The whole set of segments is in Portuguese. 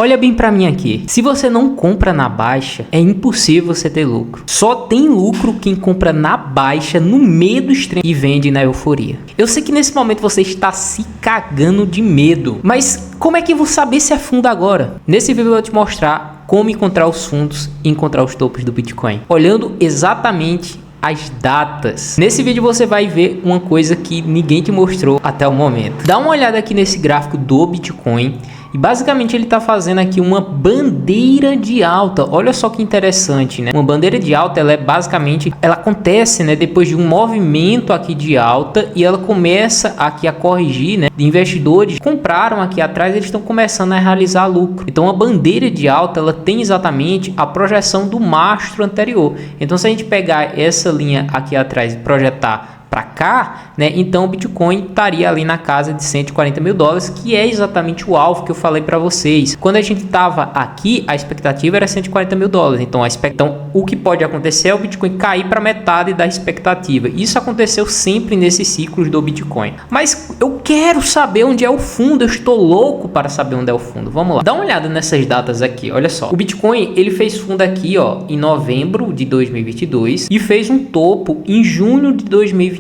Olha bem para mim aqui. Se você não compra na baixa, é impossível você ter lucro. Só tem lucro quem compra na baixa, no meio do extremo e vende na euforia. Eu sei que nesse momento você está se cagando de medo, mas como é que eu vou saber se é fundo agora? Nesse vídeo eu vou te mostrar como encontrar os fundos e encontrar os topos do Bitcoin, olhando exatamente as datas. Nesse vídeo você vai ver uma coisa que ninguém te mostrou até o momento. Dá uma olhada aqui nesse gráfico do Bitcoin. E basicamente ele está fazendo aqui uma bandeira de alta. Olha só que interessante, né? Uma bandeira de alta, ela é basicamente, ela acontece, né, depois de um movimento aqui de alta e ela começa aqui a corrigir, né? Investidores compraram aqui atrás, eles estão começando a realizar lucro. Então a bandeira de alta, ela tem exatamente a projeção do mastro anterior. Então se a gente pegar essa linha aqui atrás e projetar para cá, né? Então o Bitcoin estaria ali na casa de 140 mil dólares, que é exatamente o alvo que eu falei para vocês. Quando a gente estava aqui, a expectativa era 140 mil dólares. Então, o que pode acontecer é o Bitcoin cair para metade da expectativa. Isso aconteceu sempre nesses ciclos do Bitcoin. Mas eu quero saber onde é o fundo. Eu estou louco para saber onde é o fundo. Vamos lá. Dá uma olhada nessas datas aqui. Olha só. O Bitcoin, ele fez fundo aqui, ó, em novembro de 2022 e fez um topo em junho de 2023.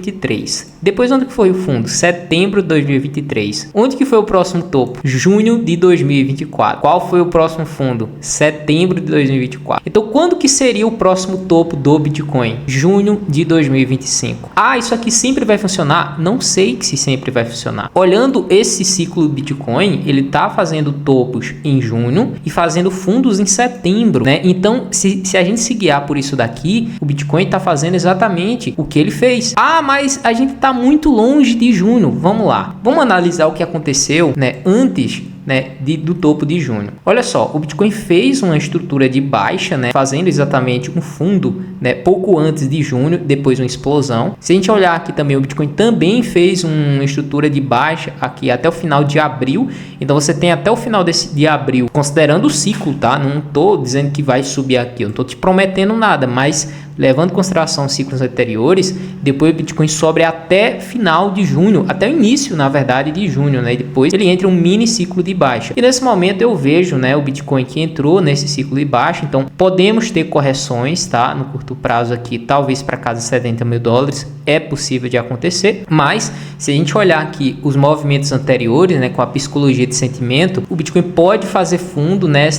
Depois, onde que foi o fundo? Setembro de 2023. Onde que foi o próximo topo? Junho de 2024. Qual foi o próximo fundo? Setembro de 2024. Então, quando que seria o próximo topo do Bitcoin? Junho de 2025. Ah, isso aqui sempre vai funcionar? Não sei se sempre vai funcionar. Olhando esse ciclo do Bitcoin, ele tá fazendo topos em junho e fazendo fundos em setembro, né? Então, se a gente se guiar por isso daqui, o Bitcoin tá fazendo exatamente o que ele fez. Ah, mas a gente tá muito longe de junho. Vamos lá. Vamos analisar o que aconteceu, né, antes, né, do topo de junho. Olha só, o Bitcoin fez uma estrutura de baixa, né, fazendo exatamente um fundo, né, pouco antes de junho, depois uma explosão. Se a gente olhar aqui também, o Bitcoin também fez uma estrutura de baixa aqui até o final de abril. Então você tem até o final de abril, considerando o ciclo, tá? Não tô dizendo que vai subir aqui, eu não tô te prometendo nada, mas levando em consideração os ciclos anteriores, depois o Bitcoin sobe até final de junho, até o início, na verdade, de junho, né? E depois ele entra um mini ciclo de baixa. E nesse momento eu vejo, né, o Bitcoin que entrou nesse ciclo de baixa. Então podemos ter correções, tá? No curto prazo aqui, talvez para casa de 70 mil dólares, é possível de acontecer. Mas se a gente olhar aqui os movimentos anteriores, né, com a psicologia de sentimento, o Bitcoin pode fazer fundo, né,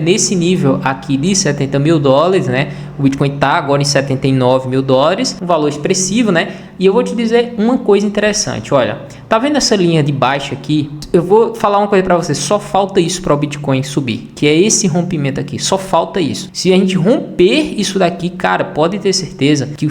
nesse nível aqui de 70 mil dólares, né? O Bitcoin tá agora em 79 mil dólares, um valor expressivo, né? E eu vou te dizer uma coisa interessante, olha, tá vendo essa linha de baixa aqui? Eu vou falar uma coisa para você, só falta isso para o Bitcoin subir, que é esse rompimento aqui, só falta isso. Se a gente romper isso daqui, cara, pode ter certeza que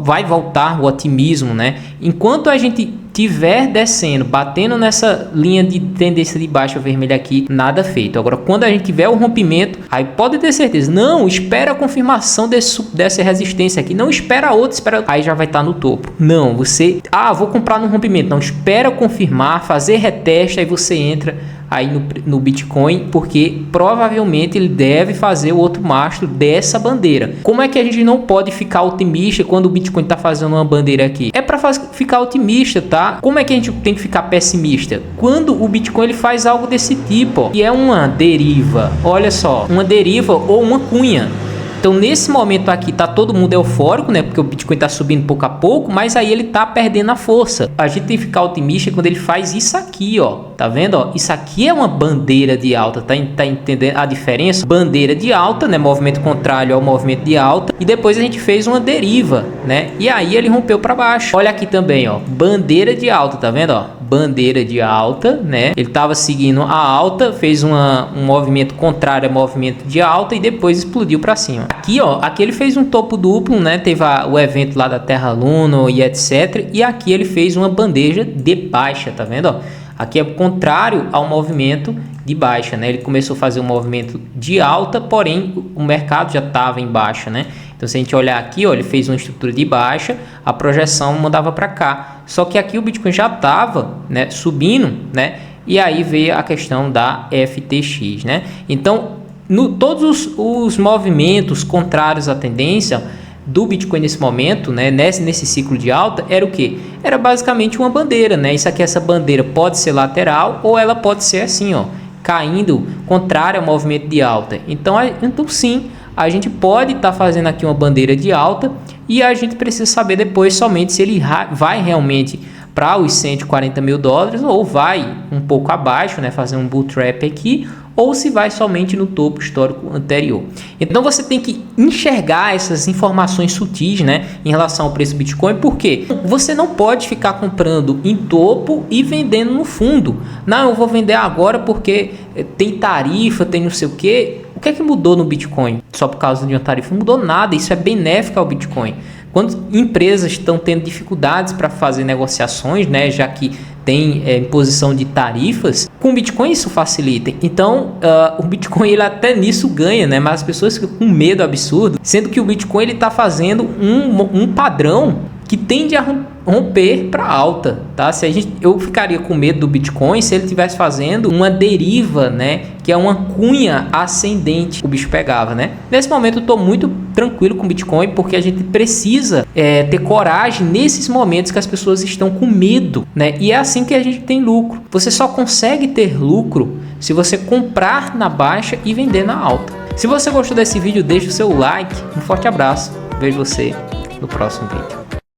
vai voltar o otimismo, né? Enquanto a gente tiver descendo, batendo nessa linha de tendência de baixa vermelha aqui, nada feito. Agora, quando a gente tiver o rompimento, aí pode ter certeza, não, espera a confirmação dessa resistência aqui, não espera outra, espera, aí já vai estar no topo. Não, você, vou comprar no rompimento, não, espera confirmar, fazer reteste, aí você entra aí no Bitcoin, porque provavelmente ele deve fazer o outro mastro dessa bandeira. Como é que a gente não pode ficar otimista quando o Bitcoin está fazendo uma bandeira aqui? É para ficar otimista, tá? Como é que a gente tem que ficar pessimista? Quando o Bitcoin ele faz algo desse tipo, ó, que é uma deriva, olha só, uma deriva ou uma cunha. Então nesse momento aqui tá todo mundo eufórico, né? Porque o Bitcoin tá subindo pouco a pouco, mas aí ele tá perdendo a força. A gente tem que ficar otimista quando ele faz isso aqui, ó. Tá vendo, ó? Isso aqui é uma bandeira de alta, tá entendendo a diferença? Bandeira de alta, né? Movimento contrário ao movimento de alta. E depois a gente fez uma deriva, né? E aí ele rompeu para baixo. Olha aqui também, ó. Bandeira de alta, tá vendo, ó? Bandeira de alta, né? Ele estava seguindo a alta, fez um movimento contrário ao movimento de alta e depois explodiu para cima. Aqui, ó, aqui ele fez um topo duplo, né? Teve o evento lá da Terra Luna e etc. E aqui ele fez uma bandeja de baixa, tá vendo, ó? Aqui é o contrário ao movimento de baixa, né? Ele começou a fazer um movimento de alta, porém o mercado já estava em baixa, né? Então se a gente olhar aqui, ó, ele fez uma estrutura de baixa, a projeção mandava para cá. Só que aqui o Bitcoin já estava, né, subindo, né? E aí veio a questão da FTX, né? Então todos os movimentos contrários à tendência do Bitcoin nesse momento, né, nesse ciclo de alta, era o que? Era basicamente uma bandeira, né? Isso aqui, essa bandeira pode ser lateral ou ela pode ser assim, ó, caindo contrário ao movimento de alta. Então sim, a gente pode estar fazendo aqui uma bandeira de alta e a gente precisa saber depois somente se ele vai realmente para os 140 mil dólares ou vai um pouco abaixo, né, fazer um bull trap aqui, ou se vai somente no topo histórico anterior. Então você tem que enxergar essas informações sutis, né, em relação ao preço do Bitcoin, porque você não pode ficar comprando em topo e vendendo no fundo. Não, eu vou vender agora porque tem tarifa, tem não sei o que. O que é que mudou no Bitcoin? Só por causa de uma tarifa? Não mudou nada, isso é benéfico ao Bitcoin. Quando empresas estão tendo dificuldades para fazer negociações, né, já que tem imposição de tarifas, com o Bitcoin isso facilita. Então, o Bitcoin ele até nisso ganha, né, mas as pessoas ficam com medo absurdo, sendo que o Bitcoin ele está fazendo um padrão que tende a romper para alta, tá? Eu ficaria com medo do Bitcoin se ele estivesse fazendo uma deriva, né? Que é uma cunha ascendente que o bicho pegava, né? Nesse momento eu estou muito tranquilo com o Bitcoin porque a gente precisa ter coragem nesses momentos que as pessoas estão com medo, né? E é assim que a gente tem lucro. Você só consegue ter lucro se você comprar na baixa e vender na alta. Se você gostou desse vídeo, deixa o seu like. Um forte abraço. Vejo você no próximo vídeo.